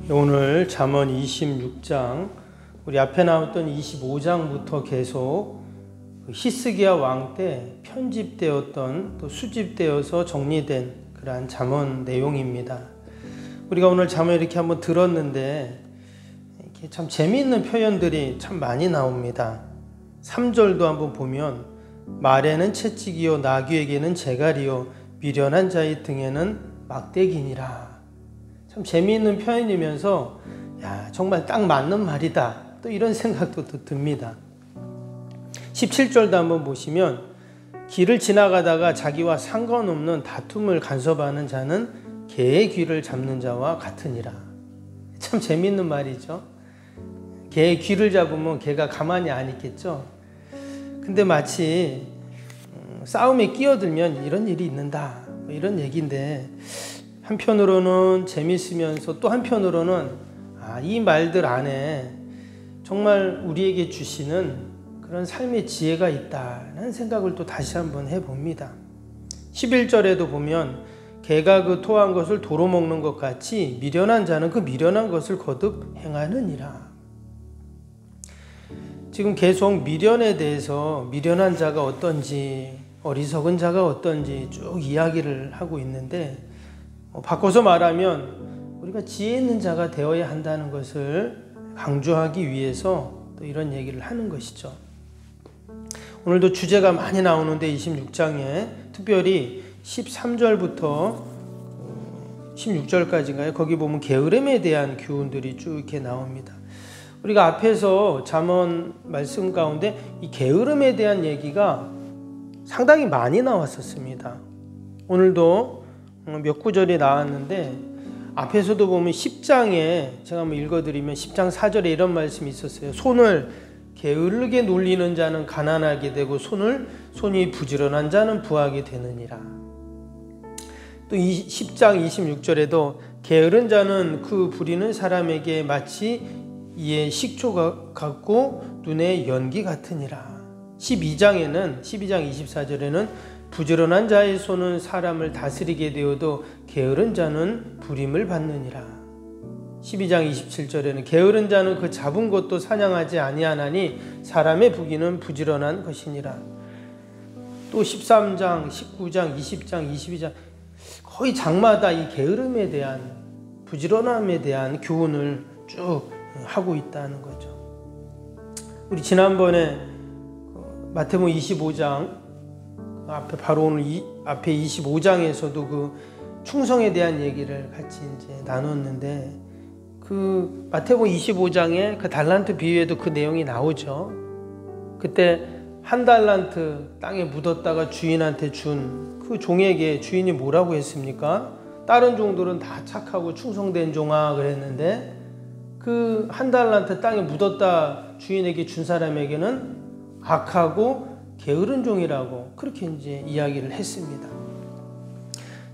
오늘 잠언 26장, 우리 앞에 나왔던 25장부터 계속 히스기야 왕 때 편집되었던 또 수집되어서 정리된 그러한 잠언 내용입니다. 우리가 오늘 잠언 이렇게 한번 들었는데 이렇게 참 재미있는 표현들이 참 많이 나옵니다. 3절도 한번 보면 말에는 채찍이요 나귀에게는 재갈이요 미련한 자의 등에는 막대기니라. 참 재미있는 표현이면서 정말 딱 맞는 말이다, 또 이런 생각도 듭니다. 17절도 한번 보시면 길을 지나가다가 자기와 상관없는 다툼을 간섭하는 자는 개의 귀를 잡는 자와 같으니라. 참 재미있는 말이죠. 개의 귀를 잡으면 개가 가만히 안 있겠죠. 근데 마치 싸움에 끼어들면 이런 일이 있는다, 이런 얘기인데, 한편으로는 재밌으면서 또 한편으로는 이 말들 안에 정말 우리에게 주시는 그런 삶의 지혜가 있다는 생각을 또 다시 한번 해봅니다. 11절에도 보면 개가 그 토한 것을 도로 먹는 것 같이 미련한 자는 그 미련한 것을 거듭 행하느니라. 지금 계속 미련에 대해서 미련한 자가 어떤지, 어리석은 자가 어떤지 쭉 이야기를 하고 있는데, 바꿔서 말하면 우리가 지혜 있는 자가 되어야 한다는 것을 강조하기 위해서 또 이런 얘기를 하는 것이죠. 오늘도 주제가 많이 나오는데 26장에 특별히 13절부터 16절까지인가요? 거기 보면 게으름에 대한 교훈들이 쭉 이렇게 나옵니다. 우리가 앞에서 잠언 말씀 가운데 이 게으름에 대한 얘기가 상당히 많이 나왔었습니다. 오늘도 몇 구절이 나왔는데, 앞에서도 보면 10장에 제가 한번 읽어드리면 10장 4절에 이런 말씀이 있었어요. 손을 게으르게 놀리는 자는 가난하게 되고 손이 부지런한 자는 부하게 되느니라. 또 10장 26절에도 게으른 자는 그 부리는 사람에게 마치 이에 식초 같고 눈에 연기 같으니라. 12장 24절에는 부지런한 자의 손은 사람을 다스리게 되어도 게으른 자는 부림을 받느니라. 12장 27절에는 게으른 자는 그 잡은 것도 사냥하지 아니하나니 사람의 부귀는 부지런한 것이니라. 또 13장, 19장, 20장, 22장 거의 장마다 이 게으름에 대한, 부지런함에 대한 교훈을 쭉 하고 있다는 거죠. 우리 지난번에 마태복음 25장 앞에 바로 오늘 앞에 25장에서도 그 충성에 대한 얘기를 같이 이제 나눴는데, 그 마태복음 25장에 그 달란트 비유에도 그 내용이 나오죠. 그때 한 달란트 땅에 묻었다가 주인한테 준 그 종에게 주인이 뭐라고 했습니까? 다른 종들은 다 착하고 충성된 종아 그랬는데, 그 한 달란트 땅에 묻었다 주인에게 준 사람에게는 악하고 게으른 종이라고 그렇게 이제 이야기를 했습니다.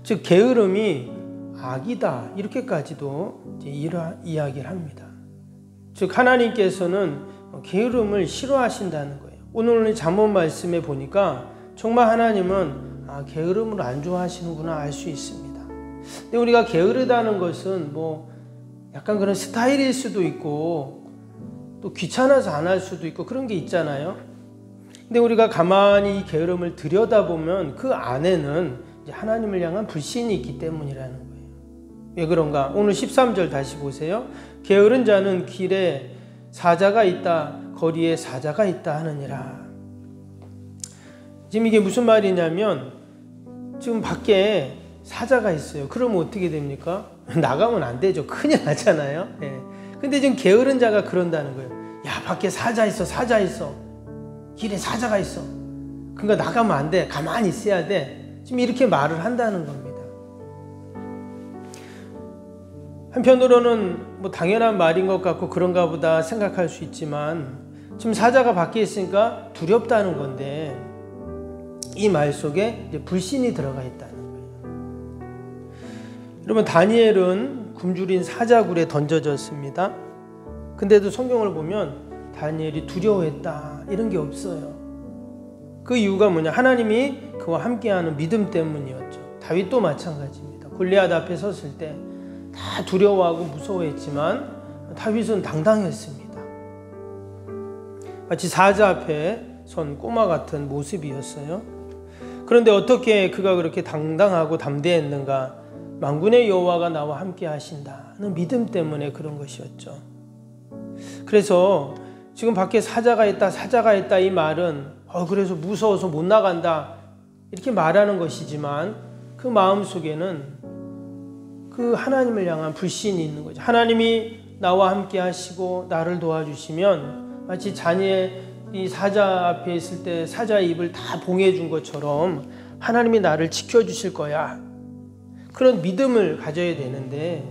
즉 게으름이 악이다, 이렇게까지도 이제 이야기를 합니다. 즉 하나님께서는 게으름을 싫어하신다는 거예요. 오늘 잠언 말씀에 보니까 정말 하나님은 게으름을 안 좋아하시는구나 알 수 있습니다. 근데 우리가 게으르다는 것은 약간 그런 스타일일 수도 있고 또 귀찮아서 안 할 수도 있고 그런 게 있잖아요. 근데 우리가 가만히 이 게으름을 들여다보면 그 안에는 이제 하나님을 향한 불신이 있기 때문이라는 거예요. 왜 그런가? 오늘 13절 다시 보세요. 게으른 자는 길에 사자가 있다, 거리에 사자가 있다 하느니라. 지금 이게 무슨 말이냐면, 지금 밖에 사자가 있어요. 그러면 어떻게 됩니까? 나가면 안 되죠. 큰일 나잖아요. 근데 지금 게으른 자가 그런다는 거예요. 밖에 사자 있어, 사자 있어. 길에 사자가 있어. 그러니까 나가면 안 돼. 가만히 있어야 돼. 지금 이렇게 말을 한다는 겁니다. 한편으로는 당연한 말인 것 같고 그런가 보다 생각할 수 있지만, 지금 사자가 밖에 있으니까 두렵다는 건데, 이 말 속에 이제 불신이 들어가 있다는 거예요. 여러분, 다니엘은 굶주린 사자굴에 던져졌습니다. 근데도 성경을 보면 다니엘이 두려워했다 이런 게 없어요. 그 이유가 뭐냐? 하나님이 그와 함께하는 믿음 때문이었죠. 다윗도 마찬가지입니다. 골리앗 앞에 섰을 때 다 두려워하고 무서워했지만 다윗은 당당했습니다. 마치 사자 앞에 선 꼬마 같은 모습이었어요. 그런데 어떻게 그가 그렇게 당당하고 담대했는가? 만군의 여호와가 나와 함께 하신다는 믿음 때문에 그런 것이었죠. 그래서 지금 밖에 사자가 있다 이 말은 그래서 무서워서 못 나간다 이렇게 말하는 것이지만 그 마음속에는 그 하나님을 향한 불신이 있는 거죠. 하나님이 나와 함께 하시고 나를 도와주시면 마치 잔이의 사자 앞에 있을 때 사자의 입을 다 봉해준 것처럼 하나님이 나를 지켜주실 거야. 그런 믿음을 가져야 되는데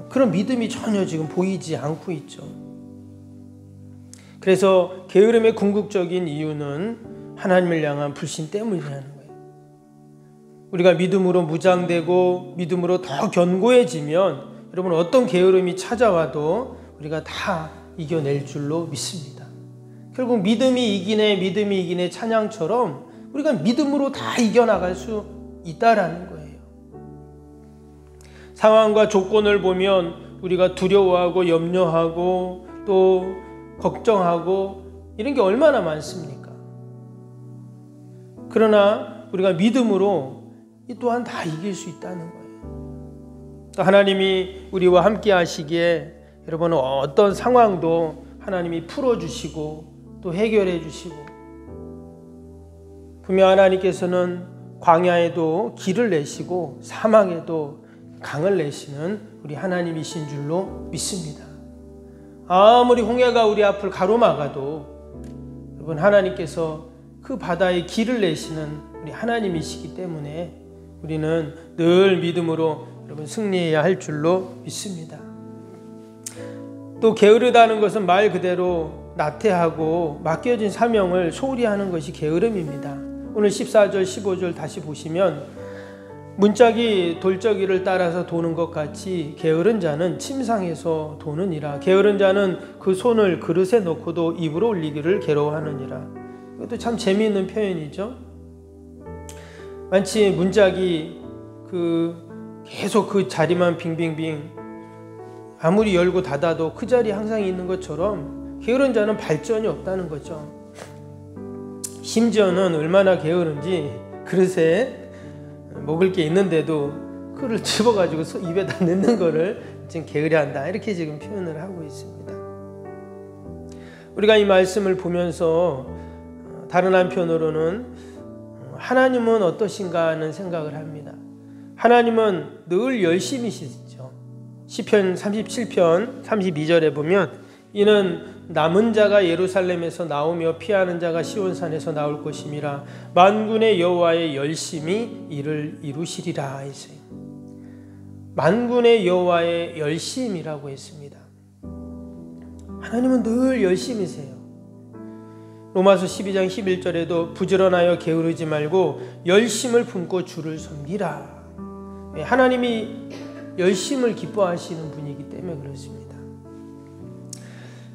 그런 믿음이 전혀 지금 보이지 않고 있죠. 그래서 게으름의 궁극적인 이유는 하나님을 향한 불신 때문이라는 거예요. 우리가 믿음으로 무장되고 믿음으로 더 견고해지면 여러분 어떤 게으름이 찾아와도 우리가 다 이겨낼 줄로 믿습니다. 결국 믿음이 이기네 찬양처럼 우리가 믿음으로 다 이겨나갈 수 있다라는 거예요. 상황과 조건을 보면 우리가 두려워하고 염려하고 또 걱정하고 이런 게 얼마나 많습니까? 그러나 우리가 믿음으로 이 또한 다 이길 수 있다는 거예요. 하나님이 우리와 함께 하시기에 여러분 어떤 상황도 하나님이 풀어주시고 또 해결해 주시고 분명 하나님께서는 광야에도 길을 내시고 사막에도 강을 내시는 우리 하나님이신 줄로 믿습니다. 아무리 홍해가 우리 앞을 가로막아도 여러분 하나님께서 그 바다에 길을 내시는 우리 하나님이시기 때문에 우리는 늘 믿음으로 여러분 승리해야 할 줄로 믿습니다. 또 게으르다는 것은 말 그대로 나태하고 맡겨진 사명을 소홀히 하는 것이 게으름입니다. 오늘 14절 15절 다시 보시면 문짝이 돌적이를 따라서 도는 것 같이 게으른 자는 침상에서 도느니라. 게으른 자는 그 손을 그릇에 넣고도 입으로 올리기를 괴로워하느니라. 이것도 참 재미있는 표현이죠. 마치 문짝이 계속 그 자리만 빙빙빙 아무리 열고 닫아도 그 자리에 항상 있는 것처럼 게으른 자는 발전이 없다는 거죠. 심지어는 얼마나 게으른지 그릇에 먹을 게 있는데도 그를 집어가지고 입에다 넣는 거를 지금 게으르한다 이렇게 지금 표현을 하고 있습니다. 우리가 이 말씀을 보면서 다른 한편으로는 하나님은 어떠신가 하는 생각을 합니다. 하나님은 늘 열심히시죠. 시편 37편 32절에 보면 이는 남은 자가 예루살렘에서 나오며 피하는 자가 시온산에서 나올 것임이라. 만군의 여호와의 열심히 이를 이루시리라 했어요. 만군의 여호와의 열심이라고 했습니다. 하나님은 늘 열심히세요. 로마서 12장 11절에도 부지런하여 게으르지 말고 열심을 품고 주를 섬기라. 하나님이 열심을 기뻐하시는 분이기 때문에 그렇습니다.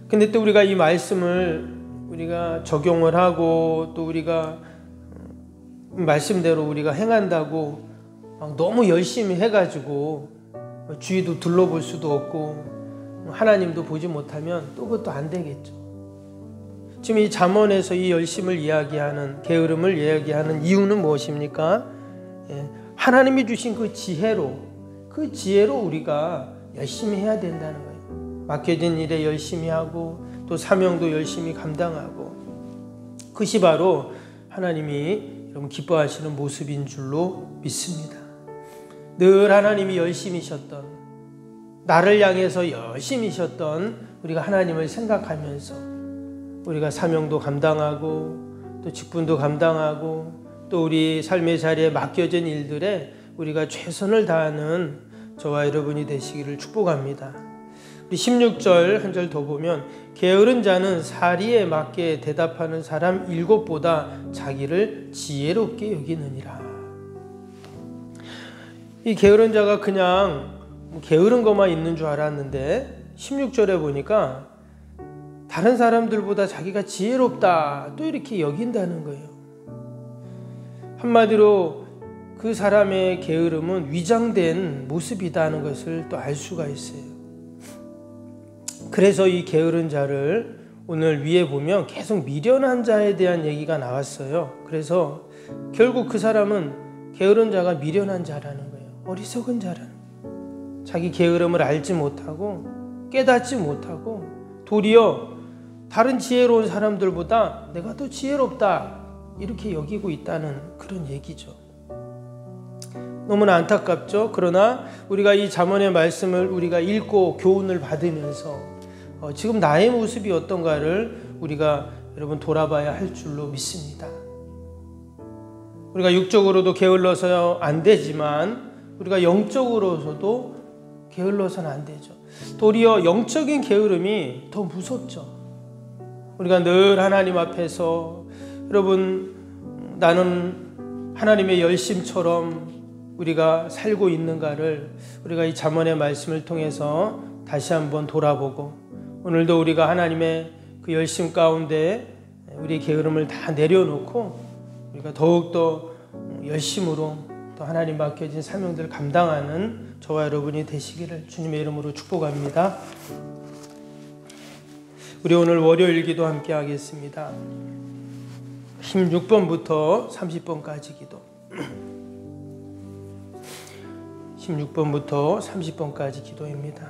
근데 또 우리가 이 말씀을 우리가 적용을 하고 또 우리가 말씀대로 우리가 행한다고 막 너무 열심히 해가지고 주위도 둘러볼 수도 없고 하나님도 보지 못하면 또 그것도 안 되겠죠. 지금 이 잠언에서 이 열심을 이야기하는 게으름을 이야기하는 이유는 무엇입니까? 하나님이 주신 그 지혜로 우리가 열심히 해야 된다는 거예요. 맡겨진 일에 열심히 하고 또 사명도 열심히 감당하고 그것이 바로 하나님이 여러분 기뻐하시는 모습인 줄로 믿습니다. 늘 하나님이 열심히셨던 나를 향해서 열심히셨던 우리가 하나님을 생각하면서 우리가 사명도 감당하고 또 직분도 감당하고 또 우리 삶의 자리에 맡겨진 일들에 우리가 최선을 다하는 저와 여러분이 되시기를 축복합니다. 우리 16절 한 절 더 보면 게으른 자는 사리에 맞게 대답하는 사람 7보다 자기를 지혜롭게 여기느니라. 이 게으른 자가 그냥 게으른 것만 있는 줄 알았는데 16절에 보니까 다른 사람들보다 자기가 지혜롭다 또 이렇게 여긴다는 거예요. 한마디로 그 사람의 게으름은 위장된 모습이다는 것을 또 알 수가 있어요. 그래서 이 게으른 자를 오늘 위에 보면 계속 미련한 자에 대한 얘기가 나왔어요. 그래서 결국 그 사람은 게으른 자가 미련한 자라는 거예요. 어리석은 자라는 거예요. 자기 게으름을 알지 못하고 깨닫지 못하고 도리어 다른 지혜로운 사람들보다 내가 더 지혜롭다 이렇게 여기고 있다는 그런 얘기죠. 너무나 안타깝죠. 그러나 우리가 이 잠언의 말씀을 우리가 읽고 교훈을 받으면서 지금 나의 모습이 어떤가를 우리가 여러분 돌아봐야 할 줄로 믿습니다. 우리가 육적으로도 게을러서 안 되지만 우리가 영적으로서도 게을러서는 안 되죠. 도리어 영적인 게으름이 더 무섭죠. 우리가 늘 하나님 앞에서 여러분 나는 하나님의 열심처럼 우리가 살고 있는가를 우리가 이 잠언의 말씀을 통해서 다시 한번 돌아보고 오늘도 우리가 하나님의 그 열심 가운데 우리의 게으름을 다 내려놓고 우리가 더욱더 열심으로 또 하나님 맡겨진 사명들을 감당하는 저와 여러분이 되시기를 주님의 이름으로 축복합니다. 우리 오늘 월요일 기도 함께 하겠습니다. 16번부터 30번까지 기도. 16번부터 30번까지 기도입니다.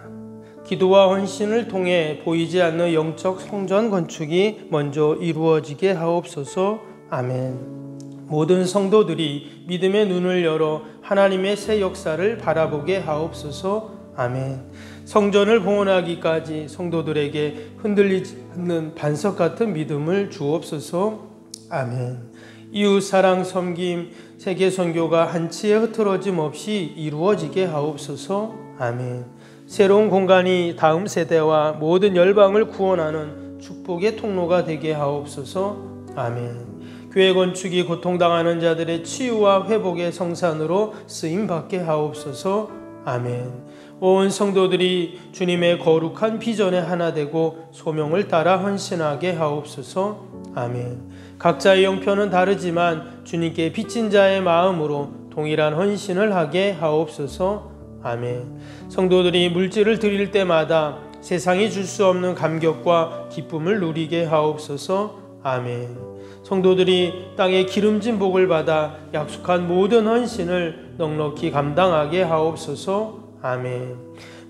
기도와 헌신을 통해 보이지 않는 영적 성전 건축이 먼저 이루어지게 하옵소서. 아멘. 모든 성도들이 믿음의 눈을 열어 하나님의 새 역사를 바라보게 하옵소서. 아멘. 성전을 봉헌하기까지 성도들에게 흔들리지 않는 반석 같은 믿음을 주옵소서. 아멘. 이웃 사랑 섬김 세계 선교가 한치의 흐트러짐 없이 이루어지게 하옵소서. 아멘. 새로운 공간이 다음 세대와 모든 열방을 구원하는 축복의 통로가 되게 하옵소서. 아멘. 교회 건축이 고통당하는 자들의 치유와 회복의 성산으로 쓰임받게 하옵소서. 아멘. 온 성도들이 주님의 거룩한 비전에 하나 되고 소명을 따라 헌신하게 하옵소서. 아멘. 각자의 형편은 다르지만 주님께 빚진 자의 마음으로 동일한 헌신을 하게 하옵소서. 아멘. 성도들이 물질을 드릴 때마다 세상이 줄 수 없는 감격과 기쁨을 누리게 하옵소서. 아멘. 성도들이 땅의 기름진 복을 받아 약속한 모든 헌신을 넉넉히 감당하게 하옵소서. 아멘.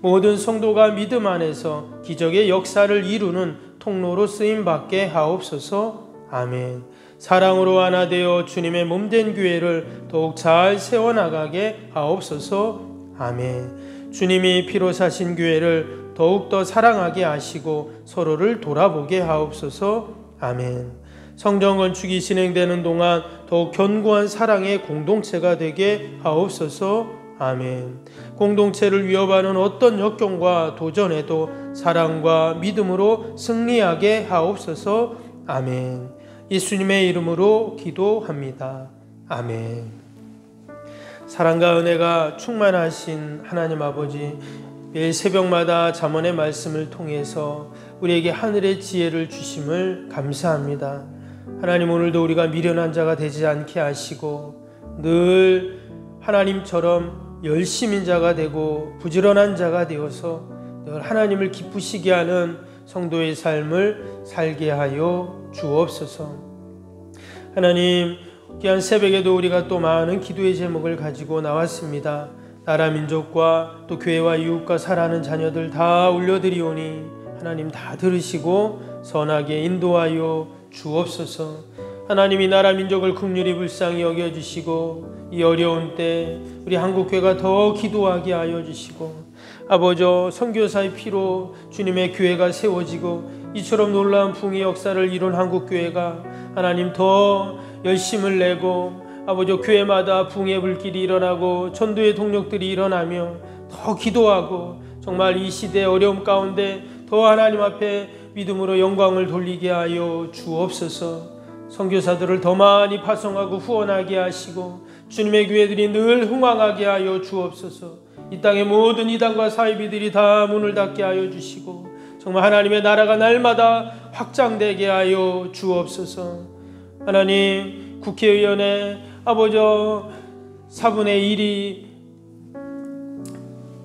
모든 성도가 믿음 안에서 기적의 역사를 이루는 통로로 쓰임받게 하옵소서. 아멘. 사랑으로 하나 되어 주님의 몸된 교회를 더욱 잘 세워나가게 하옵소서. 아멘. 주님이 피로 사신 교회를 더욱더 사랑하게 하시고 서로를 돌아보게 하옵소서. 아멘. 성전 건축이 진행되는 동안 더욱 견고한 사랑의 공동체가 되게 하옵소서. 아멘. 공동체를 위협하는 어떤 역경과 도전에도 사랑과 믿음으로 승리하게 하옵소서. 아멘. 예수님의 이름으로 기도합니다. 아멘. 사랑과 은혜가 충만하신 하나님 아버지, 매일 새벽마다 잠언의 말씀을 통해서 우리에게 하늘의 지혜를 주심을 감사합니다. 하나님, 오늘도 우리가 미련한 자가 되지 않게 하시고 늘 하나님처럼 열심인 자가 되고 부지런한 자가 되어서 늘 하나님을 기쁘시게 하는 성도의 삶을 살게 하여 주옵소서. 하나님, 귀한 새벽에도 우리가 또 많은 기도의 제목을 가지고 나왔습니다. 나라 민족과 또 교회와 이웃과 사랑하는 자녀들 다 올려드리오니 하나님 다 들으시고 선하게 인도하여 주옵소서. 하나님이 나라 민족을 긍휼히 불쌍히 여겨주시고 이 어려운 때 우리 한국교회가 더 기도하게 하여 주시고 아버지, 선교사의 피로 주님의 교회가 세워지고 이처럼 놀라운 붕의 역사를 이룬 한국교회가 하나님 더 열심을 내고 아버지, 교회마다 붕의 불길이 일어나고 전도의 동력들이 일어나며 더 기도하고 정말 이 시대의 어려움 가운데 더 하나님 앞에 믿음으로 영광을 돌리게 하여 주옵소서. 선교사들을 더 많이 파송하고 후원하게 하시고 주님의 교회들이 늘 흥왕하게 하여 주옵소서. 이 땅의 모든 이단과 사이비들이 다 문을 닫게 하여 주시고 정말 하나님의 나라가 날마다 확장되게 하여 주옵소서. 하나님, 국회의원의 아버지 4분의 1이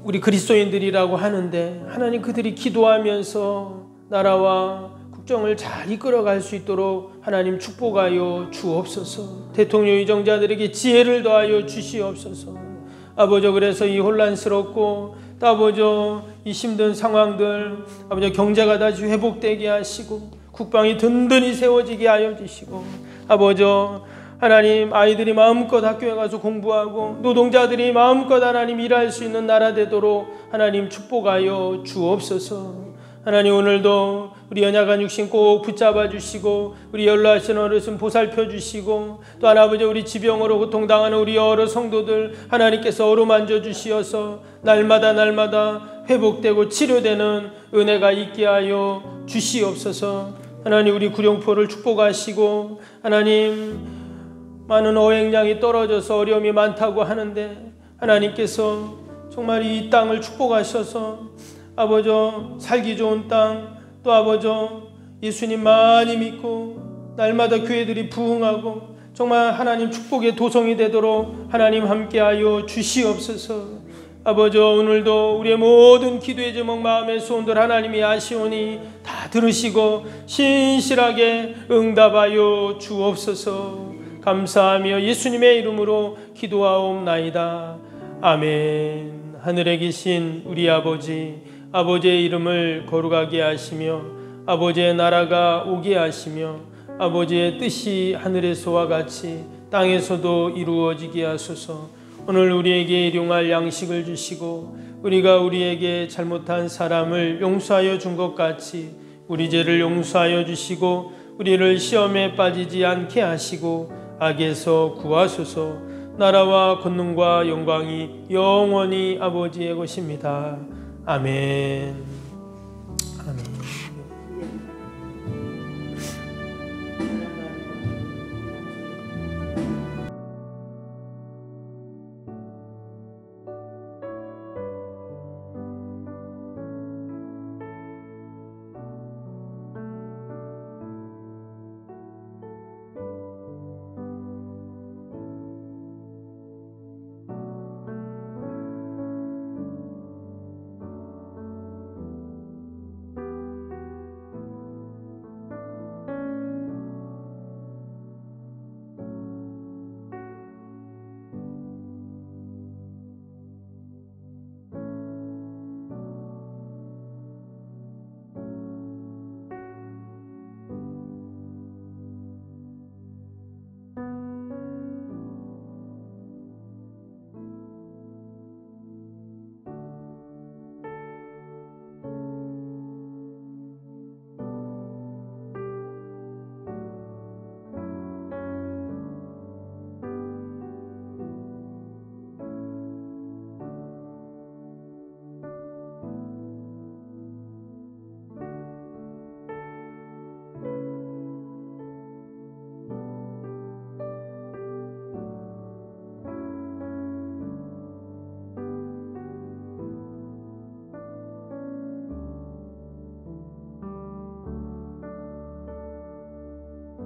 우리 그리스도인들이라고 하는데 하나님 그들이 기도하면서 나라와 국정을 잘 이끌어갈 수 있도록 하나님 축복하여 주옵소서. 대통령 의정자들에게 지혜를 더하여 주시옵소서. 아버지 그래서 이 혼란스럽고 또 아버지 이 힘든 상황들 아버지 경제가 다시 회복되게 하시고 국방이 든든히 세워지게 하여 주시고 아버지 하나님 아이들이 마음껏 학교에 가서 공부하고 노동자들이 마음껏 하나님 일할 수 있는 나라 되도록 하나님 축복하여 주옵소서. 하나님 오늘도 우리 연약한 육신 꼭 붙잡아 주시고 우리 연로하신 어르신 보살펴 주시고 또 아버지 우리 지병으로 고통당하는 우리 여러 성도들 하나님께서 어루만져 주시어서 날마다 회복되고 치료되는 은혜가 있게 하여 주시옵소서. 하나님 우리 구룡포를 축복하시고 하나님 많은 어획량이 떨어져서 어려움이 많다고 하는데 하나님께서 정말 이 땅을 축복하셔서 아버지 살기 좋은 땅 또 아버지 예수님 많이 믿고 날마다 교회들이 부흥하고 정말 하나님 축복의 도성이 되도록 하나님 함께하여 주시옵소서. 아버지 오늘도 우리의 모든 기도의 제목 마음의 소원들 하나님이 아시오니 다 들으시고 신실하게 응답하여 주옵소서. 감사하며 예수님의 이름으로 기도하옵나이다. 아멘. 하늘에 계신 우리 아버지 아버지의 이름을 거룩하게 하시며 아버지의 나라가 오게 하시며 아버지의 뜻이 하늘에서와 같이 땅에서도 이루어지게 하소서. 오늘 우리에게 일용할 양식을 주시고 우리가 우리에게 잘못한 사람을 용서하여 준 것 같이 우리 죄를 용서하여 주시고 우리를 시험에 빠지지 않게 하시고 악에서 구하소서. 나라와 권능과 영광이 영원히 아버지의 것입니다. 아멘.